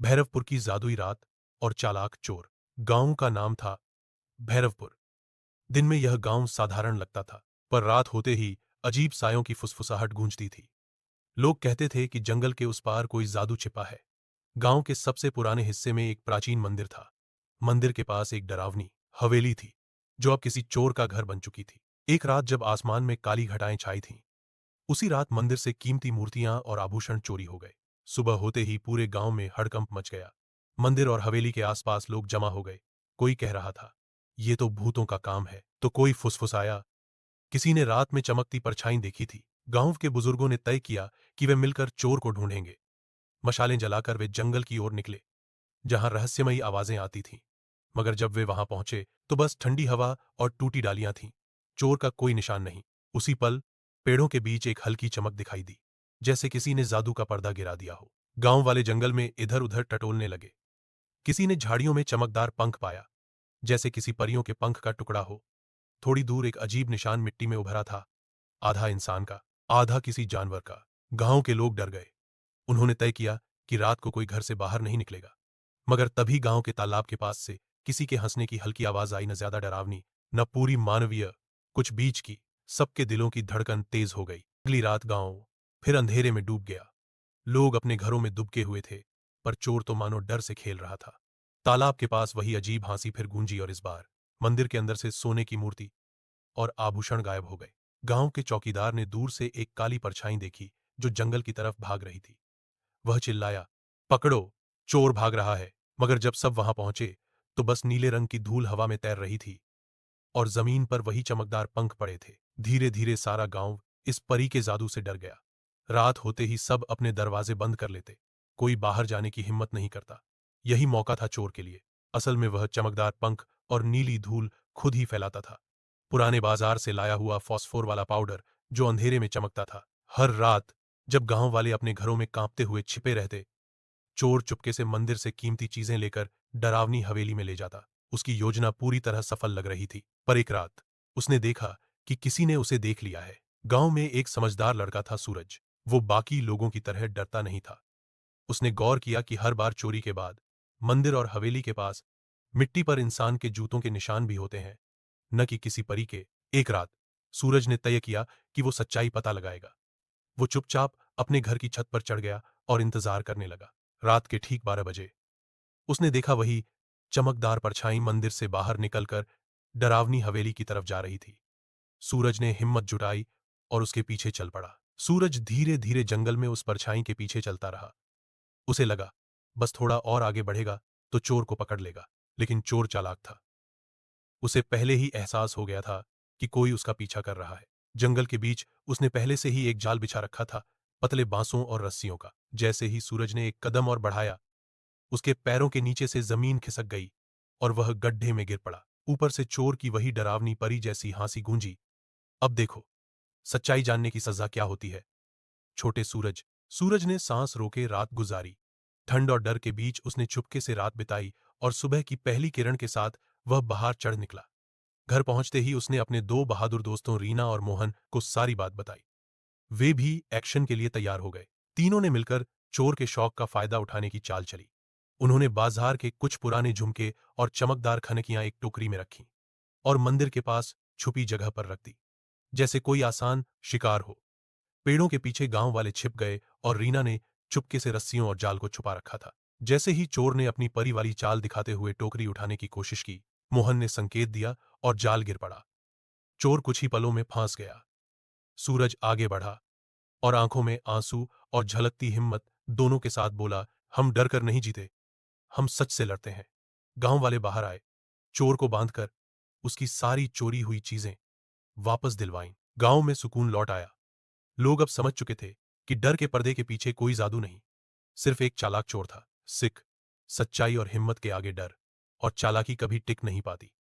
भैरवपुर की जादुई रात और चालाक चोर। गांव का नाम था भैरवपुर। दिन में यह गांव साधारण लगता था, पर रात होते ही अजीब सायों की फुसफुसाहट गूंजती थी। लोग कहते थे कि जंगल के उस पार कोई जादू छिपा है। गांव के सबसे पुराने हिस्से में एक प्राचीन मंदिर था। मंदिर के पास एक डरावनी हवेली थी, जो अब किसी चोर का घर बन चुकी थी। एक रात जब आसमान में काली घटाएं छाई थीं, उसी रात मंदिर से कीमती मूर्तियां और आभूषण चोरी हो गए। सुबह होते ही पूरे गांव में हड़कंप मच गया। मंदिर और हवेली के आसपास लोग जमा हो गए। कोई कह रहा था, ये तो भूतों का काम है, तो कोई फुसफुसाया, किसी ने रात में चमकती परछाई देखी थी। गांव के बुजुर्गों ने तय किया कि वे मिलकर चोर को ढूंढेंगे। मशालें जलाकर वे जंगल की ओर निकले, जहां रहस्यमयी आवाजें आती थीं। मगर जब वे वहां पहुंचे तो बस ठंडी हवा और टूटी डालियां थीं। चोर का कोई निशान नहीं। उसी पल पेड़ों के बीच एक हल्की चमक दिखाई दी, जैसे किसी ने जादू का पर्दा गिरा दिया हो। गांव वाले जंगल में इधर उधर टटोलने लगे। किसी ने झाड़ियों में चमकदार पंख पाया, जैसे किसी परियों के पंख का टुकड़ा हो। थोड़ी दूर एक अजीब निशान मिट्टी में उभरा था, आधा इंसान का, आधा किसी जानवर का। गांव के लोग डर गए। उन्होंने तय किया कि रात को कोई घर से बाहर नहीं निकलेगा। मगर तभी गांव के तालाब के पास से किसी के हंसने की हल्की आवाज आई, न ज्यादा डरावनी, न पूरी मानवीय, कुछ बीच की। सबके दिलों की धड़कन तेज हो गई। अगली रात गांव फिर अंधेरे में डूब गया। लोग अपने घरों में दुबके हुए थे, पर चोर तो मानो डर से खेल रहा था। तालाब के पास वही अजीब हंसी फिर गूंजी, और इस बार मंदिर के अंदर से सोने की मूर्ति और आभूषण गायब हो गए। गांव के चौकीदार ने दूर से एक काली परछाई देखी, जो जंगल की तरफ भाग रही थी। वह चिल्लाया, पकड़ो, चोर भाग रहा है। मगर जब सब वहां पहुंचे तो बस नीले रंग की धूल हवा में तैर रही थी, और जमीन पर वही चमकदार पंख पड़े थे। धीरे धीरे सारा गांव इस परी के जादू से डर गया। रात होते ही सब अपने दरवाजे बंद कर लेते। कोई बाहर जाने की हिम्मत नहीं करता। यही मौका था चोर के लिए। असल में वह चमकदार पंख और नीली धूल खुद ही फैलाता था। पुराने बाजार से लाया हुआ फॉस्फोर वाला पाउडर, जो अंधेरे में चमकता था। हर रात जब गांव वाले अपने घरों में कांपते हुए छिपे रहते, चोर चुपके से मंदिर से कीमती चीजें लेकर डरावनी हवेली में ले जाता। उसकी योजना पूरी तरह सफल लग रही थी। पर एक रात उसने देखा कि किसी ने उसे देख लिया है। गांव में एक समझदार लड़का था, सूरज। वो बाकी लोगों की तरह डरता नहीं था। उसने गौर किया कि हर बार चोरी के बाद मंदिर और हवेली के पास मिट्टी पर इंसान के जूतों के निशान भी होते हैं, न कि किसी परी के। एक रात सूरज ने तय किया कि वो सच्चाई पता लगाएगा। वो चुपचाप अपने घर की छत पर चढ़ गया और इंतजार करने लगा। रात के ठीक 12 बजे उसने देखा, वही चमकदार परछाई मंदिर से बाहर निकलकर डरावनी हवेली की तरफ जा रही थी। सूरज ने हिम्मत जुटाई और उसके पीछे चल पड़ा। सूरज धीरे धीरे जंगल में उस परछाई के पीछे चलता रहा। उसे लगा, बस थोड़ा और आगे बढ़ेगा तो चोर को पकड़ लेगा। लेकिन चोर चालाक था। उसे पहले ही एहसास हो गया था कि कोई उसका पीछा कर रहा है। जंगल के बीच उसने पहले से ही एक जाल बिछा रखा था, पतले बांसों और रस्सियों का। जैसे ही सूरज ने एक कदम और बढ़ाया, उसके पैरों के नीचे से जमीन खिसक गई और वह गड्ढे में गिर पड़ा। ऊपर से चोर की वही डरावनी परी जैसी हंसी गूंजी, अब देखो सच्चाई जानने की सजा क्या होती है, छोटे सूरज। सूरज ने सांस रोके रात गुजारी। ठंड और डर के बीच उसने चुपके से रात बिताई, और सुबह की पहली किरण के साथ वह बाहर चढ़ निकला। घर पहुंचते ही उसने अपने दो बहादुर दोस्तों रीना और मोहन को सारी बात बताई। वे भी एक्शन के लिए तैयार हो गए। तीनों ने मिलकर चोर के शौक का फायदा उठाने की चाल चली। उन्होंने बाजार के कुछ पुराने झुमके और चमकदार खनकियां एक टोकरी में रखीं और मंदिर के पास छुपी जगह पर रख दी, जैसे कोई आसान शिकार हो। पेड़ों के पीछे गांव वाले छिप गए और रीना ने चुपके से रस्सियों और जाल को छुपा रखा था। जैसे ही चोर ने अपनी परी वाली चाल दिखाते हुए टोकरी उठाने की कोशिश की, मोहन ने संकेत दिया और जाल गिर पड़ा। चोर कुछ ही पलों में फंस गया। सूरज आगे बढ़ा और आंखों में आंसू और झलकती हिम्मत दोनों के साथ बोला, हम डर कर नहीं जीते, हम सच से लड़ते हैं। गांव वाले बाहर आए, चोर को बांधकर उसकी सारी चोरी हुई चीजें वापस दिलवाईं। गांव में सुकून लौट आया। लोग अब समझ चुके थे कि डर के पर्दे के पीछे कोई जादू नहीं, सिर्फ एक चालाक चोर था। सिख, सच्चाई और हिम्मत के आगे डर और चालाकी कभी टिक नहीं पाती।